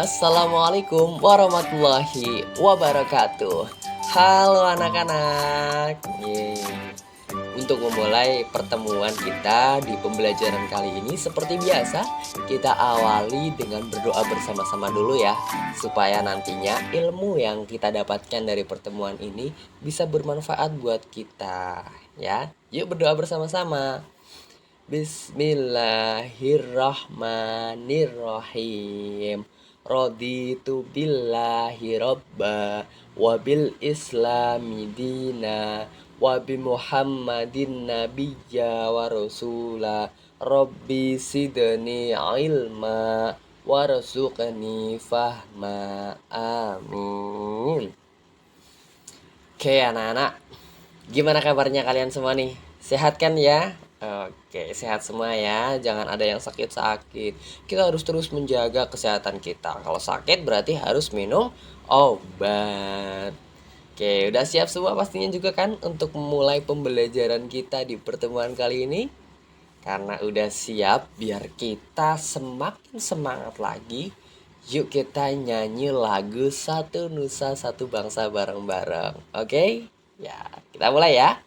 Assalamualaikum warahmatullahi wabarakatuh. Halo anak-anak. Untuk memulai pertemuan kita di pembelajaran kali ini, seperti biasa, kita awali dengan berdoa bersama-sama dulu ya, supaya nantinya ilmu yang kita dapatkan dari pertemuan ini bisa bermanfaat buat kita ya. Yuk berdoa bersama-sama. Bismillahirrahmanirrahim. Raditu billahi robba wabil islami dina wabi muhammadin nabiyya wa rasula rabbi sidni ilma warzuqni fahma amin. Oke anak-anak, gimana kabarnya kalian semua nih? Sehat kan ya? Oke, sehat semua ya. Jangan ada yang sakit-sakit. Kita harus terus menjaga kesehatan kita. Kalau sakit berarti harus minum obat. Oke, udah siap semua pastinya juga kan untuk memulai pembelajaran kita di pertemuan kali ini? Karena udah siap, biar kita semakin semangat lagi, yuk kita nyanyi lagu Satu Nusa Satu Bangsa bareng-bareng. Oke? Ya, kita mulai ya.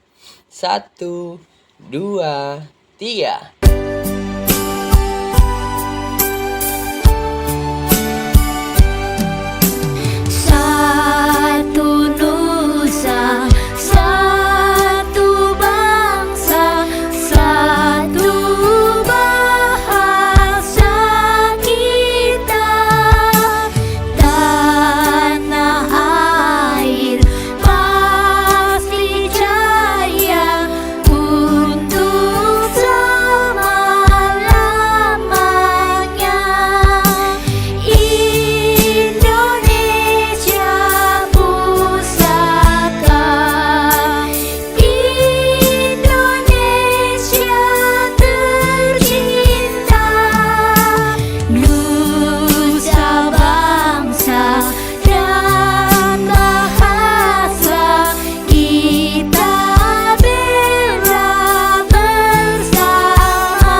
1, 2, 3. Satu nusa, satu bangsa, satu bahasa kita. Tanah air pasti jaya untuk selama-lamanya. Indonesia pusaka, Indonesia tercinta, nusa bangsa dan bahasa kita bela bersama.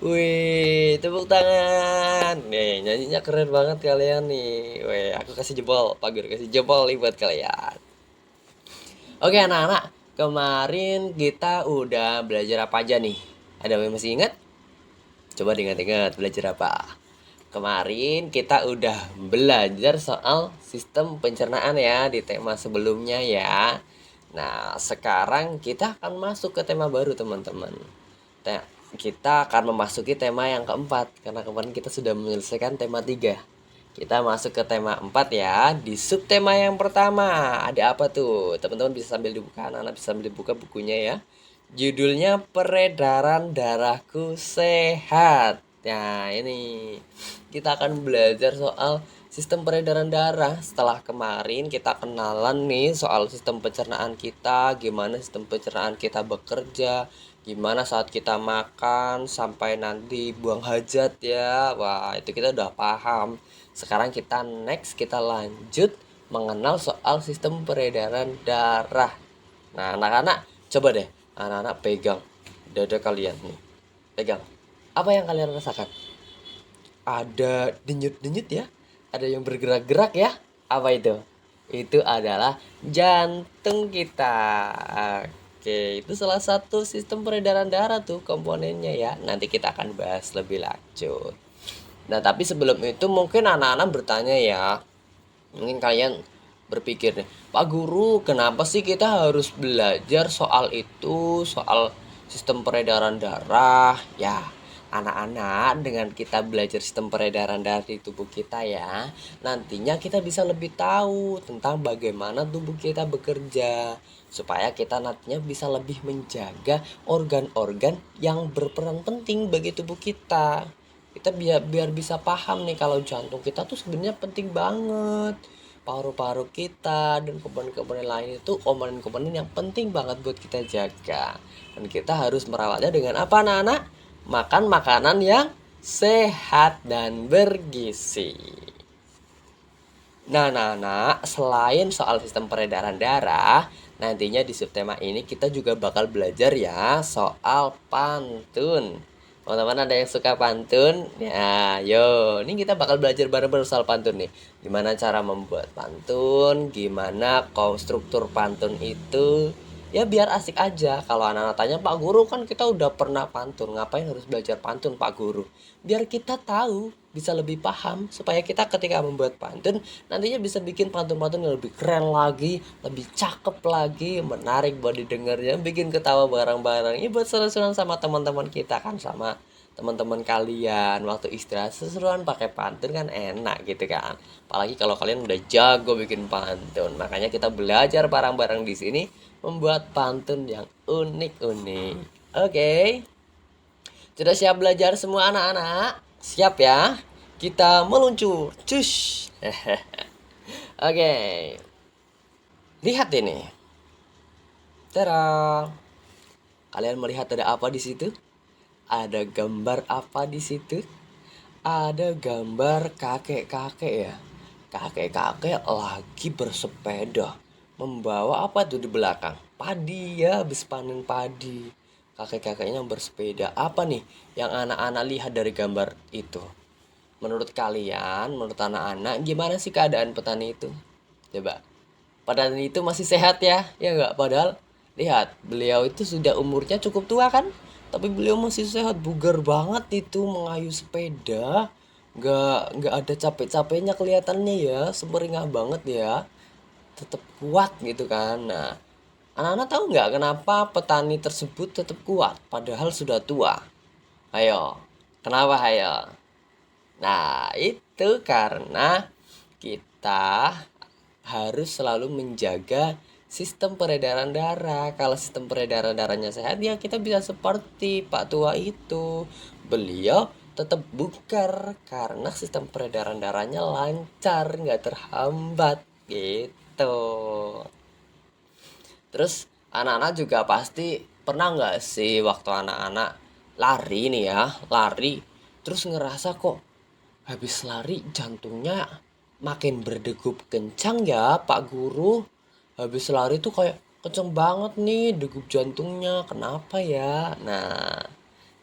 Wih, tepuk tangan. Nih, nyanyinya keren banget kalian nih. Wih, aku kasih jempol, Pagar kasih jempol nih buat kalian. Oke anak-anak, kemarin kita udah belajar apa aja nih? Ada yang masih ingat? Coba diingat-ingat belajar apa? Kemarin kita udah belajar soal sistem pencernaan ya di tema sebelumnya ya. Nah, sekarang kita akan masuk ke tema baru teman-teman. Kita akan memasuki tema yang keempat, karena kemarin kita sudah menyelesaikan tema 3. Kita masuk ke tema 4 ya. Di subtema yang pertama ada apa tuh? Teman-teman bisa sambil dibuka, anak-anak bisa sambil dibuka bukunya ya. Judulnya Peredaran Darahku Sehat. Nah, ini kita akan belajar soal sistem peredaran darah. Setelah kemarin kita kenalan nih soal sistem pencernaan kita, gimana sistem pencernaan kita bekerja, gimana saat kita makan sampai nanti buang hajat ya. Wah, itu kita udah paham. Sekarang kita lanjut mengenal soal sistem peredaran darah. Nah, anak-anak coba deh, anak-anak pegang dada kalian nih. Pegang. Apa yang kalian rasakan? Ada denyut-denyut ya? Ada yang bergerak-gerak ya? Apa itu? Itu adalah jantung kita. Oke, itu salah satu sistem peredaran darah tuh komponennya ya. Nanti kita akan bahas lebih lanjut. Nah, tapi sebelum itu mungkin anak-anak bertanya ya. Mungkin kalian berpikir nih, Pak Guru, kenapa sih kita harus belajar soal itu, soal sistem peredaran darah? Ya, anak-anak, dengan kita belajar sistem peredaran darah di tubuh kita ya, nantinya kita bisa lebih tahu tentang bagaimana tubuh kita bekerja, supaya kita nantinya bisa lebih menjaga organ-organ yang berperan penting bagi tubuh kita. Kita biar bisa paham nih kalau jantung kita tuh sebenarnya penting banget, paru-paru kita dan komponen-komponen lain itu komponen-komponen yang penting banget buat kita jaga. Dan kita harus merawatnya dengan apa anak-anak? Makan makanan yang sehat dan bergizi. Nah, selain soal sistem peredaran darah, nantinya di subtema ini kita juga bakal belajar ya soal pantun. Teman-teman ada yang suka pantun? Ya, yo, ini kita bakal belajar bareng-bareng soal pantun nih. Gimana cara membuat pantun, gimana konstruktur pantun itu. Ya biar asik aja. Kalau anak-anak tanya, Pak Guru kan kita udah pernah pantun, ngapain harus belajar pantun Pak Guru? Biar kita tahu, bisa lebih paham, supaya kita ketika membuat pantun nantinya bisa bikin pantun-pantun yang lebih keren lagi, lebih cakep lagi, menarik buat didengarnya, bikin ketawa bareng-bareng. Ya buat seru-seruan sama teman-teman kita kan, sama teman-teman kalian waktu istirahat seruan pakai pantun kan enak gitu kan. Apalagi kalau kalian udah jago bikin pantun. Makanya kita belajar bareng-bareng di sini membuat pantun yang unik-unik. Oke. Sudah siap belajar semua anak-anak? Siap ya? Kita meluncur. Cus. Oke. Lihat ini. Tara. Kalian melihat ada apa di situ? Ada gambar apa di situ? Ada gambar kakek-kakek ya. Kakek-kakek lagi bersepeda. Membawa apa tuh di belakang? Padi ya, habis panen padi. Kakek-kakeknya bersepeda. Apa nih yang anak-anak lihat dari gambar itu? Menurut kalian, menurut anak-anak, gimana sih keadaan petani itu? Coba. Petani itu masih sehat ya? Ya enggak? Padahal, lihat, beliau itu sudah umurnya cukup tua kan? Tapi beliau masih sehat, bugar banget itu mengayuh sepeda. Nggak ada capek-capeknya kelihatannya ya, semeringah banget ya. Tetap kuat gitu kan. Nah, anak-anak tahu nggak kenapa petani tersebut tetap kuat padahal sudah tua? Ayo, kenapa ayo? Nah, itu karena kita harus selalu menjaga sistem peredaran darah. Kalau sistem peredaran darahnya sehat, ya kita bisa seperti Pak Tua itu. Beliau tetap bugar karena sistem peredaran darahnya lancar, nggak terhambat gitu. Terus anak-anak juga pasti pernah nggak sih waktu anak-anak lari nih ya, lari terus ngerasa kok habis lari jantungnya makin berdegup kencang ya Pak Guru. Habis lari tuh kayak kenceng banget nih degup jantungnya. Kenapa ya? Nah,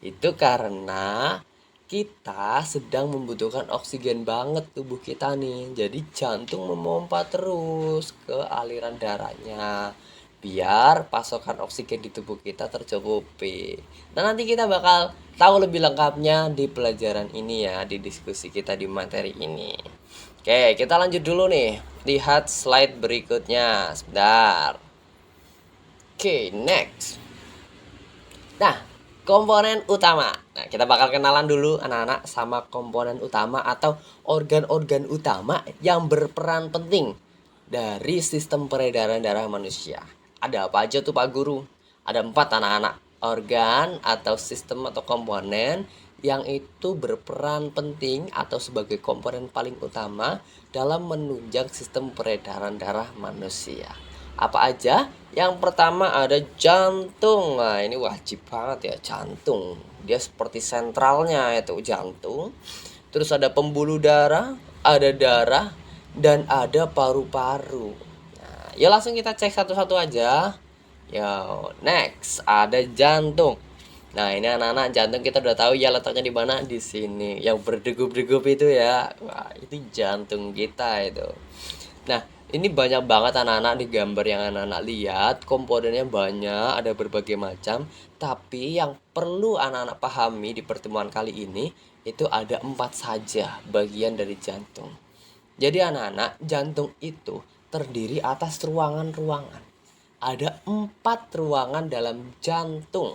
itu karena kita sedang membutuhkan oksigen banget tubuh kita nih. Jadi jantung memompa terus ke aliran darahnya biar pasokan oksigen di tubuh kita tercukupi. Nah, nanti kita bakal tahu lebih lengkapnya di pelajaran ini ya, di diskusi kita di materi ini. Oke, kita lanjut dulu nih. Lihat slide berikutnya. Sebentar. Oke, next. Nah, komponen utama. Nah, kita bakal kenalan dulu anak-anak sama komponen utama atau organ-organ utama yang berperan penting dari sistem peredaran darah manusia. Ada apa aja tuh Pak Guru? Ada 4 anak-anak organ atau sistem atau komponen yang itu berperan penting atau sebagai komponen paling utama dalam menunjang sistem peredaran darah manusia. Apa aja? Yang pertama ada jantung. Nah, ini wajib banget ya, jantung. Dia seperti sentralnya itu jantung. Terus ada pembuluh darah, ada darah, dan ada paru-paru. Nah, ya langsung kita cek satu-satu aja. Yo, next ada jantung. Nah, ini anak-anak jantung kita udah tahu ya letaknya di mana, di sini. Yang berdegup-degup itu ya. Wah, itu jantung kita itu. Nah, ini banyak banget anak-anak di gambar yang anak-anak lihat, komponennya banyak, ada berbagai macam. Tapi yang perlu anak-anak pahami di pertemuan kali ini, itu ada 4 saja bagian dari jantung. Jadi anak-anak, jantung itu terdiri atas ruangan-ruangan. Ada 4 ruangan dalam jantung.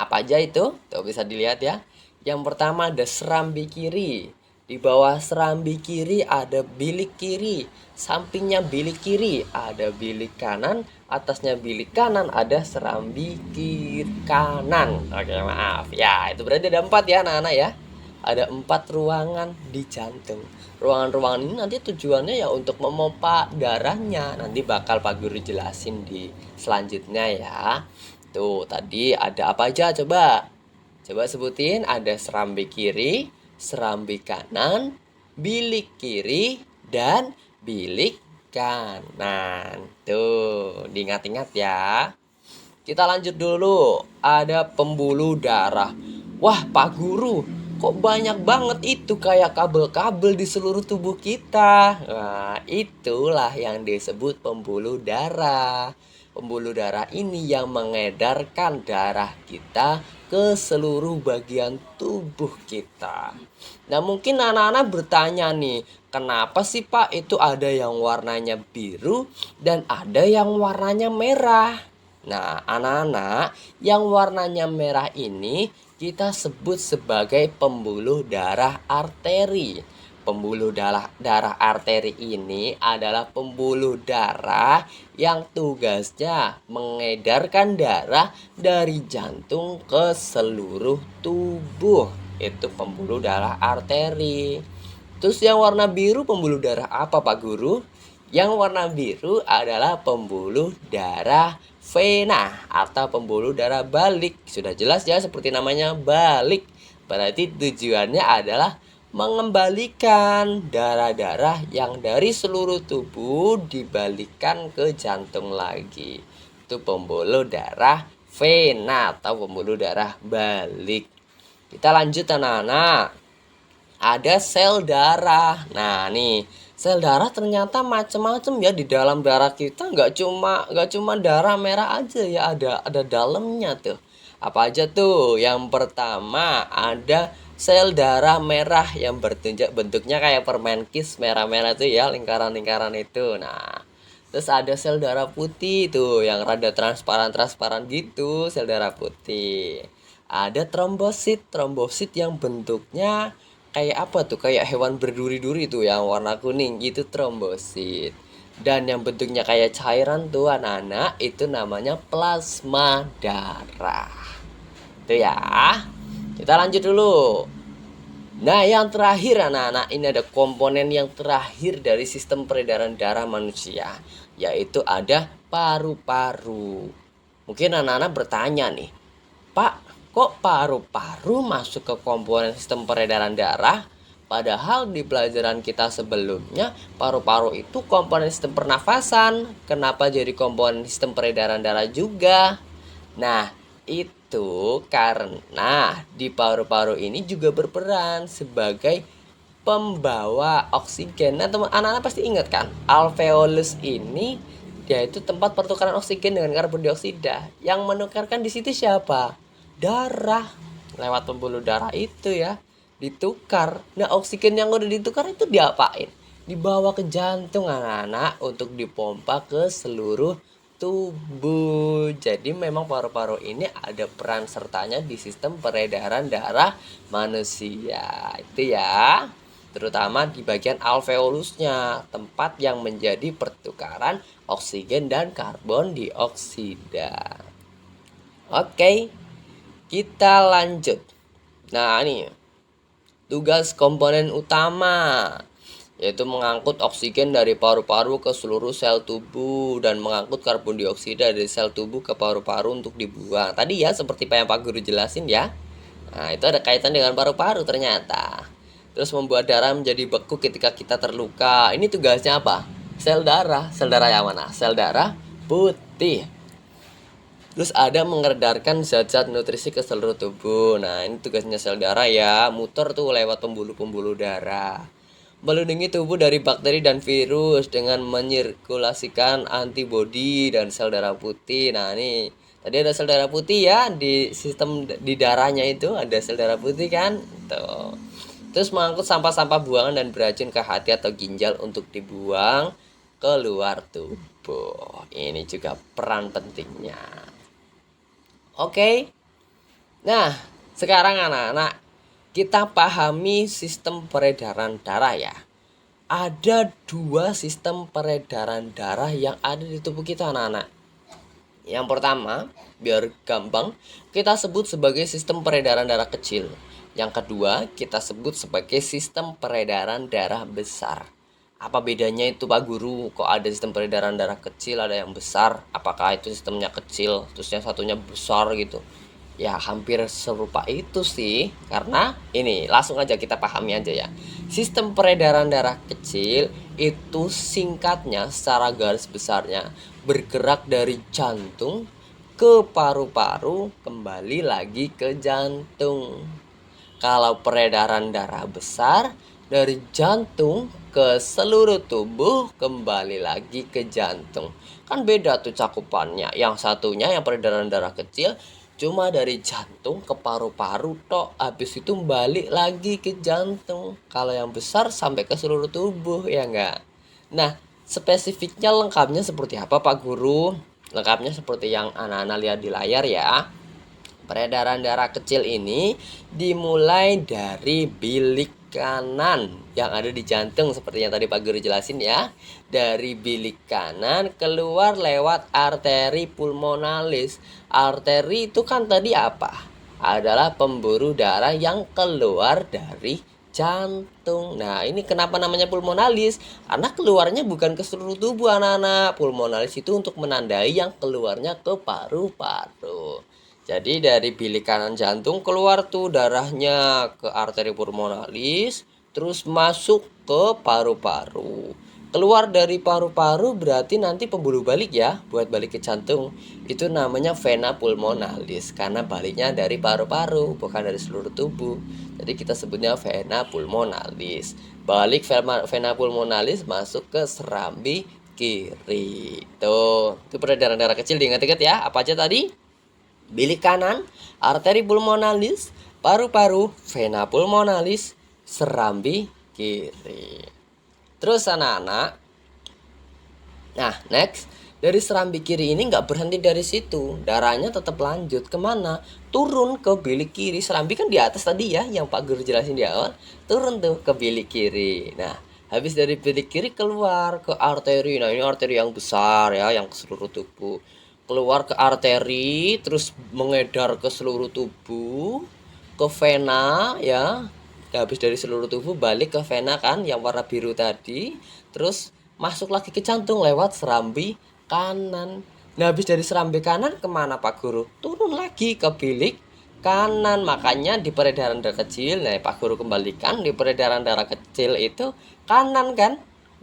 Apa aja itu? Tuh bisa dilihat ya. Yang pertama ada serambi kiri. Di bawah serambi kiri ada bilik kiri. Sampingnya bilik kiri ada bilik kanan. Atasnya bilik kanan ada serambi kiri kanan. Oke, maaf. Ya, itu berarti ada 4 ya anak-anak ya. Ada 4 ruangan di jantung. Ruangan-ruangan ini nanti tujuannya ya untuk memompa darahnya. Nanti bakal Pak Guru jelasin di selanjutnya ya. Tuh, tadi ada apa aja coba? Coba sebutin, ada serambi kiri, serambi kanan, bilik kiri, dan bilik kanan. Tuh, diingat-ingat ya. Kita lanjut dulu. Ada pembuluh darah. Wah, Pak Guru, kok banyak banget itu kayak kabel-kabel di seluruh tubuh kita. Nah, itulah yang disebut pembuluh darah. Pembuluh darah ini yang mengedarkan darah kita ke seluruh bagian tubuh kita. Nah, mungkin anak-anak bertanya nih, kenapa sih Pak itu ada yang warnanya biru dan ada yang warnanya merah? Nah, anak-anak, yang warnanya merah ini kita sebut sebagai pembuluh darah arteri. Pembuluh darah arteri ini adalah pembuluh darah yang tugasnya mengedarkan darah dari jantung ke seluruh tubuh. Itu pembuluh darah arteri. Terus yang warna biru pembuluh darah apa, Pak Guru? Yang warna biru adalah pembuluh darah vena atau pembuluh darah balik. Sudah jelas ya, seperti namanya, balik. Berarti tujuannya adalah mengembalikan darah-darah yang dari seluruh tubuh dibalikkan ke jantung lagi. Itu pembuluh darah vena atau pembuluh darah balik. Kita lanjut anak-anak. Ada sel darah. Nah nih, sel darah ternyata macam-macam ya di dalam darah kita. Nggak cuma darah merah aja ya, ada dalamnya tuh. Apa aja tuh? Yang pertama ada sel darah merah yang bentuknya kayak permen kis merah-merah tuh ya, lingkaran-lingkaran itu. Nah, terus ada sel darah putih tuh yang rada transparan gitu, sel darah putih. Ada trombosit yang bentuknya kayak apa tuh? Kayak hewan berduri-duri tuh yang warna kuning, itu trombosit. Dan yang bentuknya kayak cairan tuh anak-anak, itu namanya plasma darah. Itu ya. Kita lanjut dulu. Nah, yang terakhir anak-anak, ini ada komponen yang terakhir dari sistem peredaran darah manusia, yaitu ada paru-paru. Mungkin anak-anak bertanya nih, Pak, kok paru-paru masuk ke komponen sistem peredaran darah? Padahal di pelajaran kita sebelumnya, paru-paru itu komponen sistem pernafasan. Kenapa jadi komponen sistem peredaran darah juga? Nah, itu karena di paru-paru ini juga berperan sebagai pembawa oksigen. Nah, teman anak-anak pasti ingat kan, alveolus ini yaitu tempat pertukaran oksigen dengan karbon dioksida. Yang menukarkan di situ siapa? Darah. Lewat pembuluh darah itu ya, ditukar. Nah, oksigen yang udah ditukar itu diapain? Dibawa ke jantung anak-anak untuk dipompa ke seluruh tubuh. Jadi memang paru-paru ini ada peran sertanya di sistem peredaran darah manusia. Itu ya. Terutama di bagian alveolusnya, tempat yang menjadi pertukaran oksigen dan karbon dioksida. Oke, kita lanjut. Nah, ini tugas komponen utama, yaitu mengangkut oksigen dari paru-paru ke seluruh sel tubuh dan mengangkut karbon dioksida dari sel tubuh ke paru-paru untuk dibuang. Tadi ya, seperti yang Pak Guru jelasin ya. Nah, itu ada kaitan dengan paru-paru ternyata. Terus membuat darah menjadi beku ketika kita terluka. Ini tugasnya apa? Sel darah. Sel darah yang mana? Sel darah putih. Terus ada mengedarkan zat-zat nutrisi ke seluruh tubuh. Nah, ini tugasnya sel darah ya, muter tuh lewat pembuluh-pembuluh darah. Melindungi tubuh dari bakteri dan virus dengan menyirkulasikan antibodi dan sel darah putih. Nah, ini tadi ada sel darah putih ya, di sistem di darahnya itu ada sel darah putih kan? Tuh. Terus mengangkut sampah-sampah buangan dan beracun ke hati atau ginjal untuk dibuang keluar tubuh. Ini juga peran pentingnya. Oke. Nah, sekarang anak-anak, kita pahami sistem peredaran darah ya. Ada 2 sistem peredaran darah yang ada di tubuh kita anak-anak. Yang pertama, biar gampang, kita sebut sebagai sistem peredaran darah kecil. Yang kedua, kita sebut sebagai sistem peredaran darah besar. Apa bedanya itu Pak Guru? Kok ada sistem peredaran darah kecil, ada yang besar? Apakah itu sistemnya kecil, terus yang satunya besar gitu? Ya hampir serupa itu sih. Karena ini langsung aja kita pahami aja ya. Sistem peredaran darah kecil itu singkatnya secara garis besarnya bergerak dari jantung ke paru-paru kembali lagi ke jantung. Kalau peredaran darah besar dari jantung ke seluruh tubuh kembali lagi ke jantung. Kan beda tuh cakupannya. Yang satunya yang peredaran darah kecil cuma dari jantung ke paru-paru tok. Habis itu balik lagi ke jantung. Kalau yang besar sampai ke seluruh tubuh, ya enggak? Nah, spesifiknya lengkapnya seperti apa Pak Guru? Lengkapnya seperti yang anak-anak lihat di layar ya. Peredaran darah kecil ini dimulai dari bilik kanan yang ada di jantung seperti yang tadi Pak Guru jelasin ya. Dari bilik kanan keluar lewat arteri pulmonalis. Arteri itu kan tadi apa? Adalah pemburu darah yang keluar dari jantung. Nah, ini kenapa namanya pulmonalis? Karena keluarnya bukan ke seluruh tubuh anak-anak. Pulmonalis itu untuk menandai yang keluarnya ke paru-paru. Jadi dari bilik kanan jantung keluar tuh darahnya ke arteri pulmonalis, terus masuk ke paru-paru. Keluar dari paru-paru berarti nanti pembuluh balik ya, buat balik ke jantung. Itu namanya vena pulmonalis karena baliknya dari paru-paru, bukan dari seluruh tubuh. Jadi kita sebutnya vena pulmonalis. Balik vena pulmonalis masuk ke serambi kiri. Tuh, itu peredaran darah kecil diingat-ingat ya. Apa aja tadi? Bilik kanan, arteri pulmonalis, paru-paru, vena pulmonalis, serambi kiri. Terus anak-anak, nah next, dari serambi kiri ini nggak berhenti dari situ. Darahnya tetap lanjut kemana? Turun ke bilik kiri. Serambi kan di atas tadi ya, yang Pak Guru jelasin di awal. Turun tuh ke bilik kiri. Nah, habis dari bilik kiri keluar ke arteri. Nah, ini arteri yang besar ya, yang ke seluruh tubuh. Keluar ke arteri, terus mengedar ke seluruh tubuh, ke vena ya. Habis dari seluruh tubuh balik ke vena kan yang warna biru tadi, terus masuk lagi ke jantung lewat serambi kanan. Nah, habis dari serambi kanan kemana Pak Guru? Turun lagi ke bilik kanan. Makanya di peredaran darah kecil, nah Pak Guru kembalikan, di peredaran darah kecil itu kanan kan?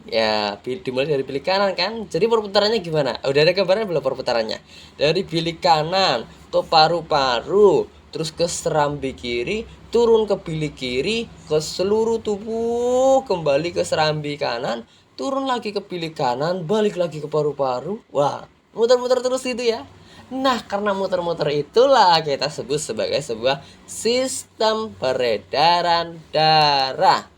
Ya, dimulai dari bilik kanan kan. Jadi perputarannya gimana? Udah ada gambaran belum perputarannya? Dari bilik kanan ke paru-paru, terus ke serambi kiri, turun ke bilik kiri, ke seluruh tubuh, kembali ke serambi kanan, turun lagi ke bilik kanan, balik lagi ke paru-paru. Wah, muter-muter terus itu ya. Nah, karena muter-muter itulah kita sebut sebagai sebuah sistem peredaran darah.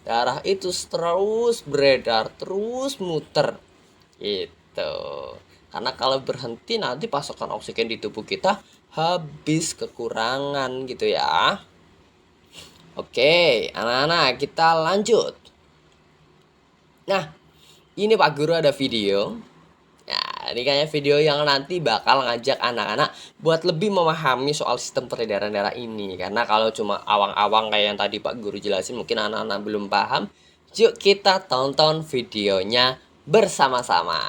Darah itu terus beredar, terus muter gitu. Karena kalau berhenti nanti pasokan oksigen di tubuh kita habis, kekurangan gitu ya. Oke, anak-anak kita lanjut. Nah, ini Pak Guru ada video. Nah, ini kayaknya video yang nanti bakal ngajak anak-anak buat lebih memahami soal sistem peredaran darah ini. Karena kalau cuma awang-awang kayak yang tadi Pak Guru jelasin mungkin anak-anak belum paham. Yuk kita tonton videonya bersama-sama.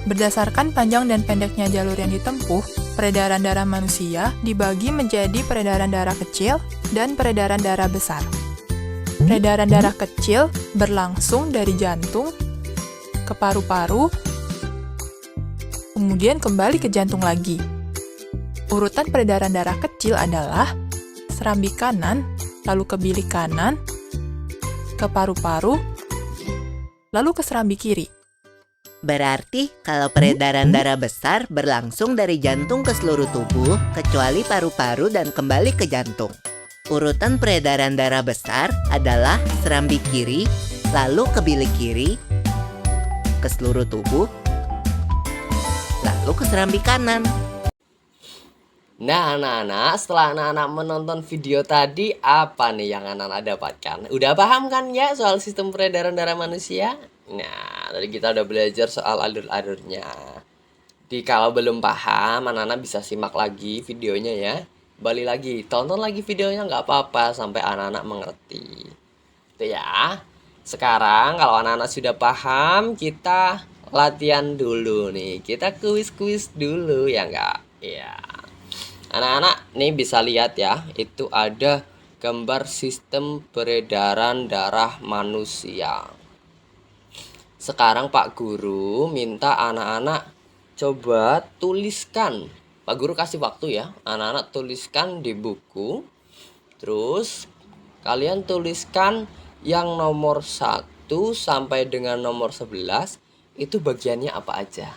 Berdasarkan panjang dan pendeknya jalur yang ditempuh, peredaran darah manusia dibagi menjadi peredaran darah kecil dan peredaran darah besar. Peredaran darah kecil berlangsung dari jantung ke paru-paru, kemudian kembali ke jantung lagi. Urutan peredaran darah kecil adalah serambi kanan, lalu ke bilik kanan, ke paru-paru, lalu ke serambi kiri. Berarti kalau peredaran darah besar berlangsung dari jantung ke seluruh tubuh, kecuali paru-paru dan kembali ke jantung. Urutan peredaran darah besar adalah serambi kiri, lalu ke bilik kiri, ke seluruh tubuh, lalu ke serambi kanan. Nah, anak-anak, setelah anak-anak menonton video tadi, apa nih yang anak-anak dapatkan? Udah paham kan ya soal sistem peredaran darah manusia? Nah, tadi kita udah belajar soal alur-alurnya. Kalau belum paham, anak-anak bisa simak lagi videonya ya. Balik lagi, tonton lagi videonya nggak apa-apa sampai anak-anak mengerti. Itu ya. Sekarang kalau anak-anak sudah paham, kita latihan dulu nih. Kita kuis-kuis dulu ya enggak? Iya. Anak-anak nih bisa lihat ya, itu ada gambar sistem peredaran darah manusia. Sekarang Pak Guru minta anak-anak coba tuliskan. Pak Guru kasih waktu ya, anak-anak tuliskan di buku. Terus kalian tuliskan yang nomor 1 sampai dengan nomor 11 itu bagiannya apa aja.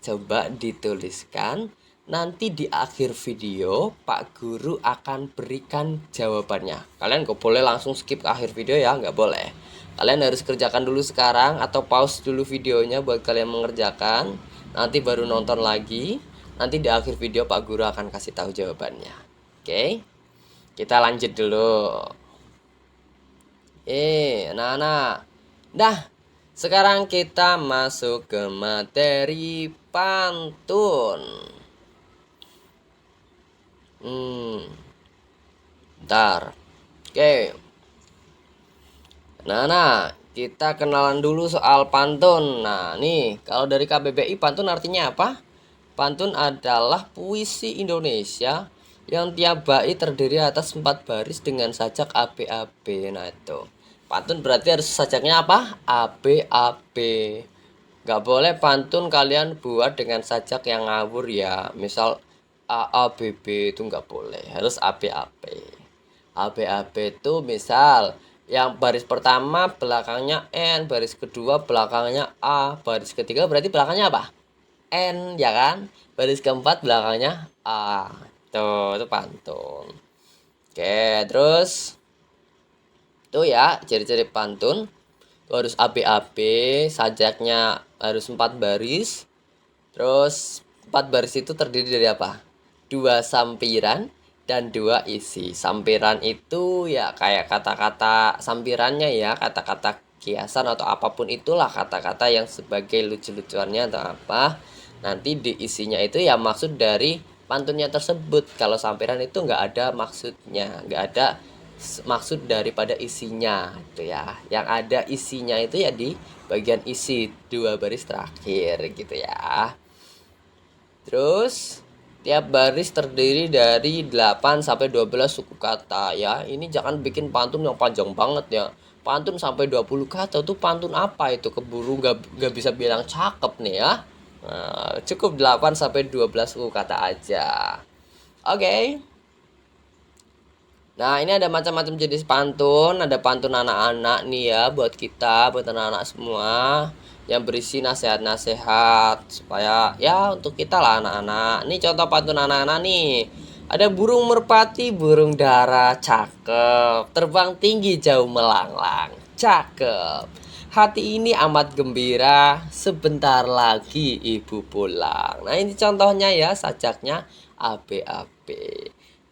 Coba dituliskan. Nanti di akhir video Pak Guru akan berikan jawabannya. Kalian gak boleh langsung skip ke akhir video ya, gak boleh. Kalian harus kerjakan dulu sekarang atau pause dulu videonya buat kalian mengerjakan. Nanti baru nonton lagi. Nanti di akhir video Pak Guru akan kasih tahu jawabannya. Oke, kita lanjut dulu. Anak-anak. Dah, sekarang kita masuk ke materi pantun. Bentar. Oke. Nah, kita kenalan dulu soal pantun. Nah, nih, kalau dari KBBI pantun artinya apa? Pantun adalah puisi Indonesia yang tiap bait terdiri atas 4 baris dengan sajak AB-AB. Nah, itu. Pantun berarti harus sajaknya apa? AB-AB. Gak boleh pantun kalian buat dengan sajak yang ngawur ya. Misal AABB itu nggak boleh, harus AB-AB. AB-AB itu misal yang baris pertama belakangnya N, baris kedua belakangnya A, baris ketiga berarti belakangnya apa? N, ya kan? Baris keempat belakangnya A. Tuh, itu pantun. Oke, terus tuh ya ciri-ciri pantun. Tuh harus AB-AB, sajaknya harus 4 baris. Terus 4 baris itu terdiri dari apa? 2 sampiran dan 2 isi. Sampiran itu ya kayak kata-kata sampirannya ya, kata-kata kiasan atau apapun itulah kata-kata yang sebagai lucu-lucuannya atau apa. Nanti di isinya itu ya maksud dari pantunnya tersebut. Kalau sampiran itu nggak ada maksudnya, nggak ada maksud daripada isinya itu ya. Yang ada isinya itu ya di bagian isi 2 baris terakhir gitu ya. Terus tiap baris terdiri dari 8 sampai 12 suku kata ya. Ini jangan bikin pantun yang panjang banget ya. Pantun sampai 20 kata tuh pantun apa itu? Keburu gak bisa bilang cakep nih ya. Nah, cukup 8 sampai 12 suku kata aja. Oke. Nah, ini ada macam-macam jenis pantun. Ada pantun anak-anak nih ya buat kita, buat anak-anak semua, yang berisi nasihat-nasihat supaya ya untuk kita lah anak-anak. Ini contoh pantun anak-anak nih. Ada burung merpati, burung dara, cakep. Terbang tinggi jauh melanglang, cakep. Hati ini amat gembira, sebentar lagi ibu pulang. Nah, ini contohnya ya, sajaknya AB-AB.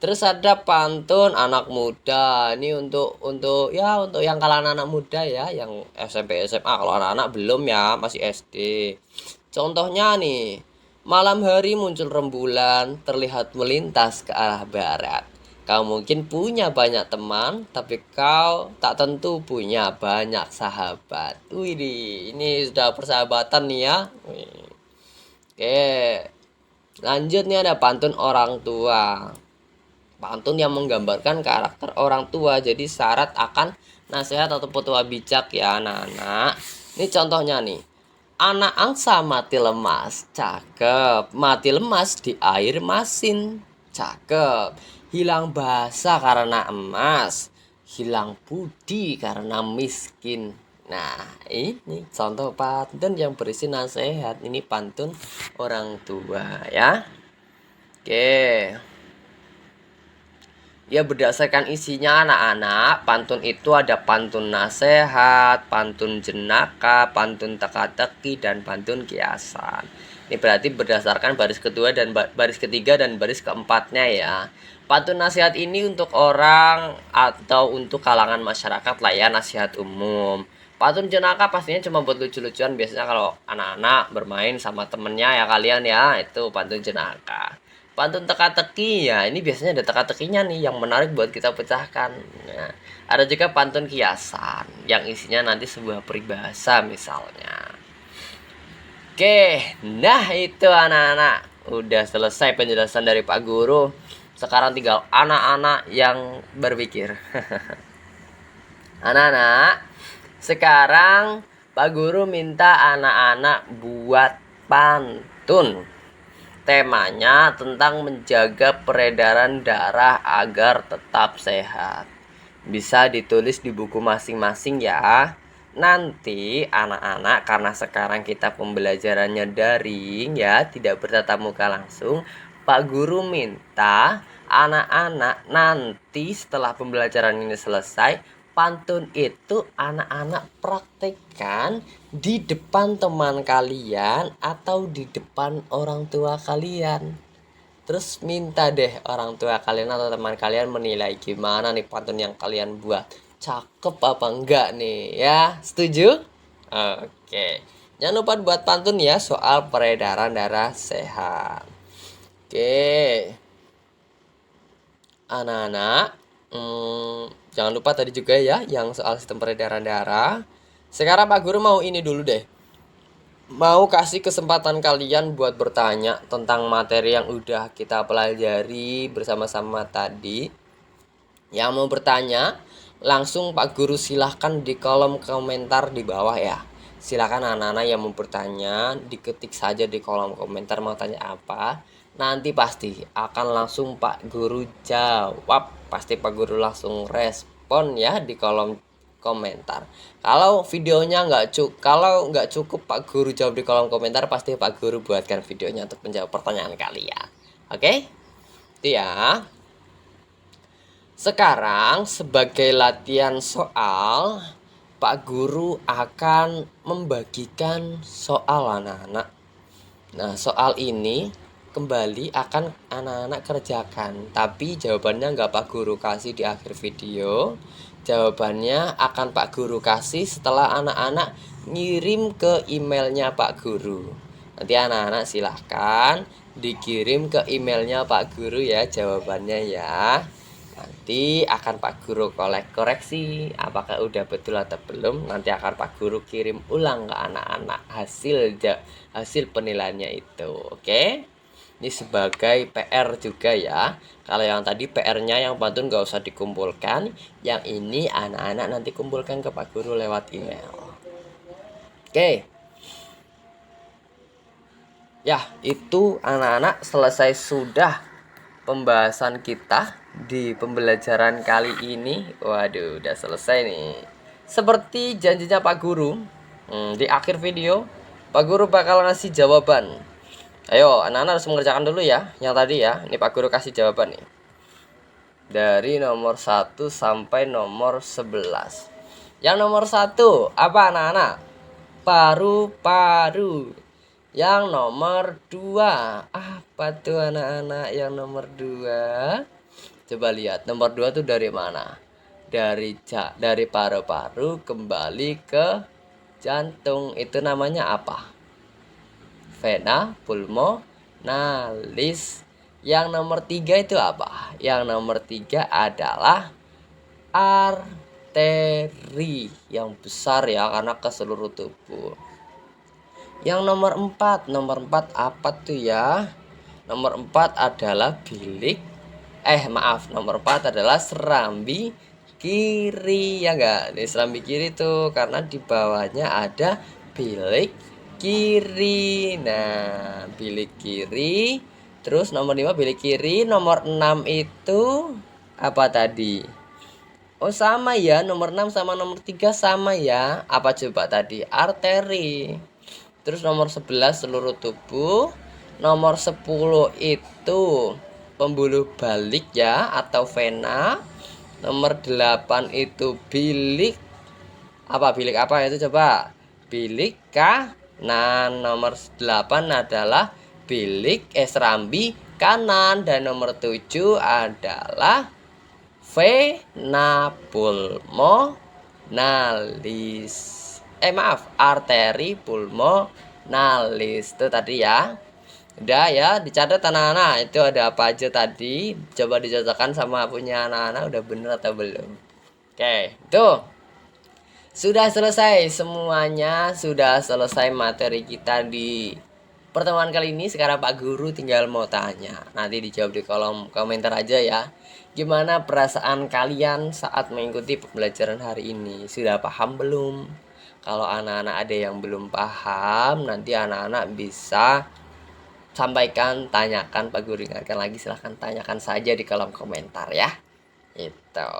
Terus ada pantun anak muda. Ini untuk yang kalangan anak muda ya, yang SMP SMA. Kalau anak-anak belum ya, masih SD. Contohnya nih, malam hari muncul rembulan, terlihat melintas ke arah barat. Kau mungkin punya banyak teman, tapi kau tak tentu punya banyak sahabat. Wih, ini sudah persahabatan nih ya. Wih. Oke, lanjut nih ada pantun orang tua. Pantun yang menggambarkan karakter orang tua, jadi syarat akan nasihat atau petua bijak ya anak-anak. Ini contohnya nih. Anak angsa mati lemas, cakep. Mati lemas di air masin, cakep. Hilang bahasa karena emas, hilang budi karena miskin. Nah, ini contoh pantun yang berisi nasihat. Ini pantun orang tua ya. Oke. Ya, berdasarkan isinya anak-anak, pantun itu ada pantun nasihat, pantun jenaka, pantun teka-teki, dan pantun kiasan. Ini berarti berdasarkan baris kedua dan baris ketiga dan baris keempatnya ya. Pantun nasihat ini untuk orang atau untuk kalangan masyarakat lah ya, nasihat umum. Pantun jenaka pastinya cuma buat lucu-lucuan, biasanya kalau anak-anak bermain sama temennya ya kalian ya, itu pantun jenaka. Pantun teka-teki ya, ini biasanya ada teka-tekinya nih yang menarik buat kita pecahkan. Nah, ada juga pantun kiasan yang isinya nanti sebuah peribahasa misalnya. Oke, nah itu anak-anak. Udah selesai penjelasan dari Pak Guru. Sekarang tinggal anak-anak yang berpikir. Anak-anak, sekarang Pak Guru minta anak-anak buat pantun. Temanya tentang menjaga peredaran darah agar tetap sehat. Bisa ditulis di buku masing-masing ya. Nanti anak-anak, karena sekarang kita pembelajarannya daring ya, tidak bertatap muka langsung, Pak Guru minta anak-anak nanti setelah pembelajaran ini selesai, pantun itu anak-anak praktekkan di depan teman kalian atau di depan orang tua kalian. Terus minta deh orang tua kalian atau teman kalian menilai gimana nih pantun yang kalian buat. Cakep apa enggak nih ya? Setuju? Oke. Jangan lupa buat pantun ya soal peredaran darah sehat. Oke. Anak-anak, jangan lupa tadi juga ya yang soal sistem peredaran darah. Sekarang Pak Guru mau ini dulu deh. Mau kasih kesempatan kalian buat bertanya tentang materi yang udah kita pelajari bersama-sama tadi. Yang mau bertanya, langsung Pak Guru silahkan di kolom komentar di bawah ya. Silahkan anak-anak yang mau bertanya, diketik saja di kolom komentar mau tanya apa. Nanti pasti akan langsung Pak Guru jawab. Pasti Pak Guru langsung respon ya di kolom komentar. Kalau videonya kalau nggak cukup Pak Guru jawab di kolom komentar, pasti Pak Guru buatkan videonya untuk menjawab pertanyaan kalian. Oke? Itu ya. Sekarang sebagai latihan soal, Pak Guru akan membagikan soal anak-anak. Nah, soal ini kembali akan anak-anak kerjakan, tapi jawabannya nggak Pak Guru kasih di akhir video. Jawabannya akan Pak Guru kasih setelah anak-anak ngirim ke emailnya Pak Guru. Nanti anak-anak silahkan dikirim ke emailnya Pak Guru ya jawabannya ya. Nanti akan Pak Guru koreksi apakah udah betul atau belum. Nanti akan Pak Guru kirim ulang ke anak-anak hasil penilaiannya itu. Oke? Ini sebagai PR juga ya. Kalau yang tadi PR-nya yang pantun gak usah dikumpulkan. Yang ini anak-anak nanti kumpulkan ke Pak Guru lewat email. Oke. Ya, itu anak-anak selesai sudah pembahasan kita di pembelajaran kali ini. Waduh, udah selesai nih. Seperti janjinya Pak Guru, di akhir video Pak Guru bakal ngasih jawaban. Ayo, anak-anak harus mengerjakan dulu ya yang tadi ya. Ini Pak Guru kasih jawaban nih. Dari nomor 1 sampai nomor 11. Yang nomor 1 apa anak-anak? Paru-paru. Yang nomor 2 apa tuh anak-anak? Yang nomor 2? Coba lihat, nomor 2 tuh dari mana? Dari paru-paru kembali ke jantung. Itu namanya apa? Vena pulmonalis. Yang nomor 3 itu apa? Yang nomor 3 adalah arteri yang besar ya, karena ke seluruh tubuh. Yang nomor 4 apa tuh ya? Nomor 4 adalah nomor 4 adalah serambi kiri ya enggak? Ini serambi kiri tuh karena di bawahnya ada bilik kiri. Nah, bilik kiri. Terus nomor 5 bilik kiri. Nomor 6 itu apa tadi? Oh sama ya, nomor 6 sama nomor 3 sama ya. Apa coba tadi? Arteri. Terus nomor 11 seluruh tubuh. Nomor 10 itu pembuluh balik ya atau vena. Nomor 8 itu bilik. Bilik apa itu coba? Bilik kanan. Nomor 8 adalah bilik serambi kanan. Dan nomor 7 adalah vena pulmonalis. Arteri pulmonalis. Itu tadi ya. Udah ya, dicatat anak-anak. Itu ada apa aja tadi? Coba dicocokkan sama punya anak-anak udah bener atau belum. Oke, tuh. Sudah selesai semuanya, sudah selesai materi kita di pertemuan kali ini sekarang Pak Guru tinggal mau tanya. Nanti dijawab di kolom komentar aja ya. Gimana perasaan kalian saat mengikuti pembelajaran hari ini? Sudah paham belum? Kalau anak-anak ada yang belum paham, nanti anak-anak bisa sampaikan, tanyakan, Pak Guru ingatkan lagi, silahkan tanyakan saja di kolom komentar ya. Itu.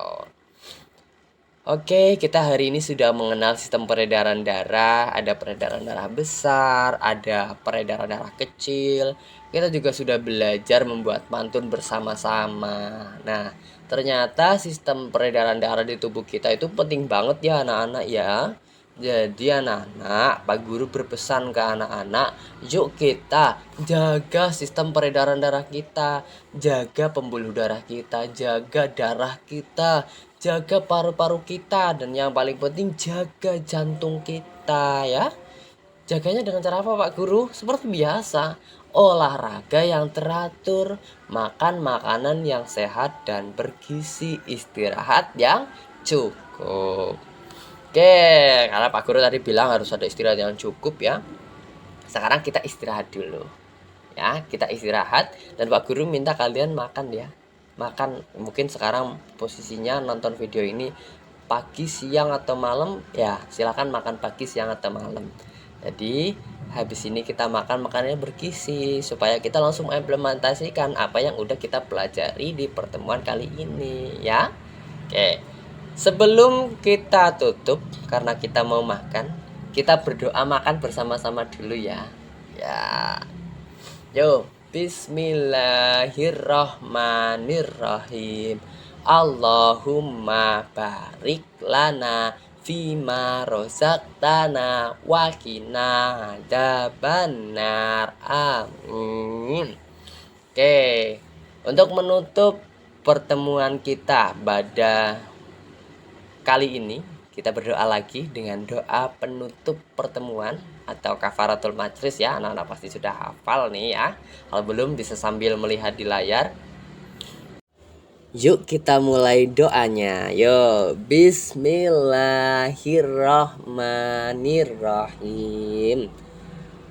Oke, kita hari ini sudah mengenal sistem peredaran darah. Ada peredaran darah besar, ada peredaran darah kecil. Kita juga sudah belajar membuat pantun bersama-sama. Nah, ternyata sistem peredaran darah di tubuh kita itu penting banget ya anak-anak ya. Jadi anak-anak, Pak Guru berpesan ke anak-anak, yuk kita jaga sistem peredaran darah kita, jaga pembuluh darah kita, jaga darah kita, jaga paru-paru kita, dan yang paling penting jaga jantung kita ya. Jaganya dengan cara apa Pak Guru? Seperti biasa, olahraga yang teratur, makan makanan yang sehat dan bergizi, istirahat yang cukup. Oke, karena Pak Guru tadi bilang harus ada istirahat yang cukup ya. Sekarang kita istirahat dulu. Ya, kita istirahat dan Pak Guru minta kalian makan ya. Makan, mungkin sekarang posisinya nonton video ini pagi, siang atau malam ya, silakan makan pagi, siang atau malam. Jadi, habis ini kita makan makanannya bergizi supaya kita langsung mengimplementasikan apa yang udah kita pelajari di pertemuan kali ini ya. Oke. Sebelum kita tutup, karena kita mau makan, kita berdoa makan bersama-sama dulu ya. Ya. Yo, bismillahirrahmanirrahim. Allahumma barik lana fima rozaqtana wa qina adzabannar. Amin. Oke. Untuk menutup pertemuan kita pada kali ini, kita berdoa lagi dengan doa penutup pertemuan atau kafaratul majlis ya. Anak-anak pasti sudah hafal nih ya. Kalau belum bisa sambil melihat di layar. Yuk kita mulai doanya. Yo, bismillahirrahmanirrahim.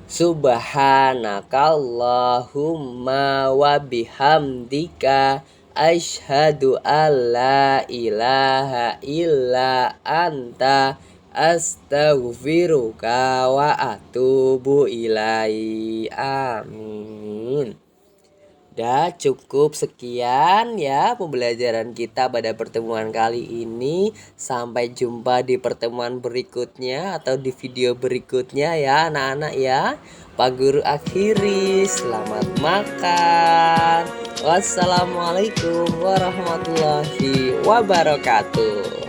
Subhanakallahumma wa bihamdika asyhadu alla ilaha illa anta astaghfiruka wa atubu ilai. Amin. Udah cukup sekian ya pembelajaran kita pada pertemuan kali ini. Sampai jumpa di pertemuan berikutnya atau di video berikutnya ya anak-anak ya. Pak Guru akhiri, selamat makan. Wassalamualaikum warahmatullahi wabarakatuh.